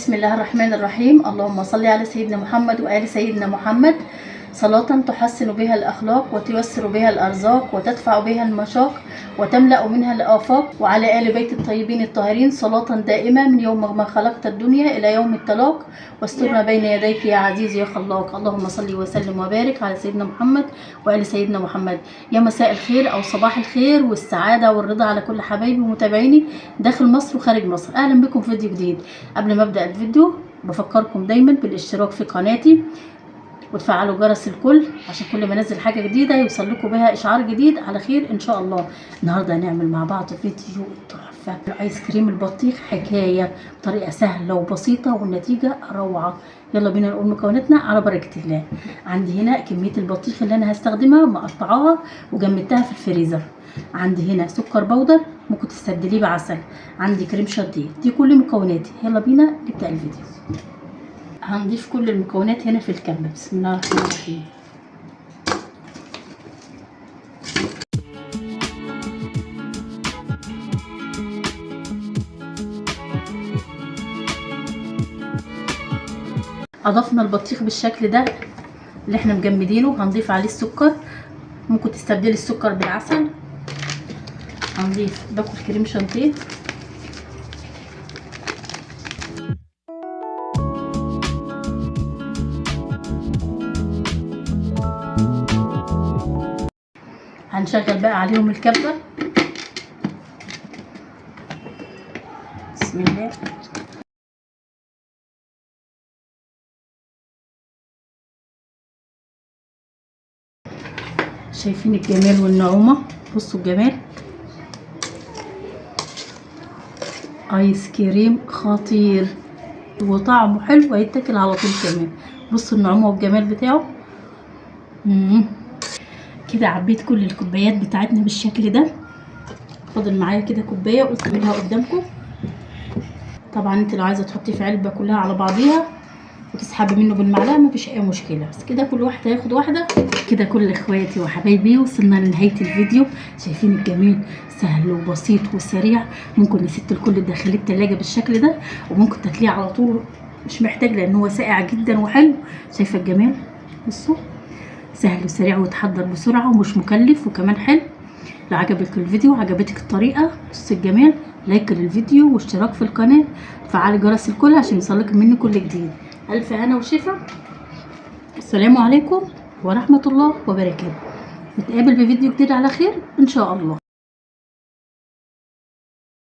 بسم الله الرحمن الرحيم. اللهم صل على سيدنا محمد وآل سيدنا محمد، صلاة تحسن بها الأخلاق وتيسر بها الأرزاق وتدفع بها المشاق وتملأ منها الآفاق، وعلى آل بيت الطيبين الطاهرين صلاة دائمة من يوم ما خلقت الدنيا إلى يوم التلاق، واسترنا بين يديك يا عزيز يا خلاق. اللهم صل وسلم وبارك على سيدنا محمد وآل سيدنا محمد. يا مساء الخير أو صباح الخير والسعادة والرضا على كل حبايبي ومتابعيني داخل مصر وخارج مصر. أهلا بكم في فيديو جديد. قبل ما أبدأ الفيديو بفكركم دايما بالاشتراك في قناتي وتفعلوا جرس الكل عشان كل ما انزل حاجه جديده يوصل لكم بها اشعار جديد على خير ان شاء الله. النهارده هنعمل مع بعض فيديو تحفه، الايس كريم البطيخ، حكايه بطريقه سهله وبسيطه والنتيجه روعه. يلا بينا نقول مكوناتنا على بركه الله. عندي هنا كميه البطيخ اللي انا هستخدمها مقطعاها وجمدتها في الفريزر. عندي هنا سكر بودر ممكن تستبدليه بعسل. عندي كريم شانتيه. دي كل مكوناتي. يلا بينا نبدا الفيديو. هنضيف كل المكونات هنا في الكبة. بسم الله الرحمن الرحيم. اضفنا البطيخ بالشكل ده اللي احنا مجمدينه. هنضيف عليه السكر، ممكن تستبدلي السكر بالعسل. هنضيف باكل كريم شانتيه. هنشغل بقى عليهم الكبة. بسم الله. شايفين الجمال والنعومة؟ بصوا الجمال. ايس كريم خطير وطعمه حلو وهيتاكل على طول كمان. بصوا النعومة والجمال بتاعه. كده عبيت كل الكوبايات بتاعتنا بالشكل ده. فاضل معايا كده كوبايه قلت اعملها قدامكم. طبعا انت لو عايزه تحطي في علبه كلها على بعضيها وتسحبي منه بالمعلقه مفيش اي مشكله، بس كده كل واحد هياخد واحده. كده كل اخواتي وحبايبي وصلنا لنهايه الفيديو. شايفين الجمال؟ سهل وبسيط وسريع. ممكن نسيت الكل تدخليه التلاجة بالشكل ده وممكن تاكليه على طول، مش محتاج لان هو ساقع جدا وحلو. شايفه الجمال؟ بصوا سهل وسريع ويتحضر بسرعه ومش مكلف وكمان حلو. لو عجبك الفيديو وعجبتك الطريقه بص الجمال، لايك للفيديو واشتراك في القناه وفعلي جرس الكل عشان يوصلك مني كل جديد. الف هنا وشفا. السلام عليكم ورحمه الله وبركاته. نتقابل بفيديو جديد على خير ان شاء الله.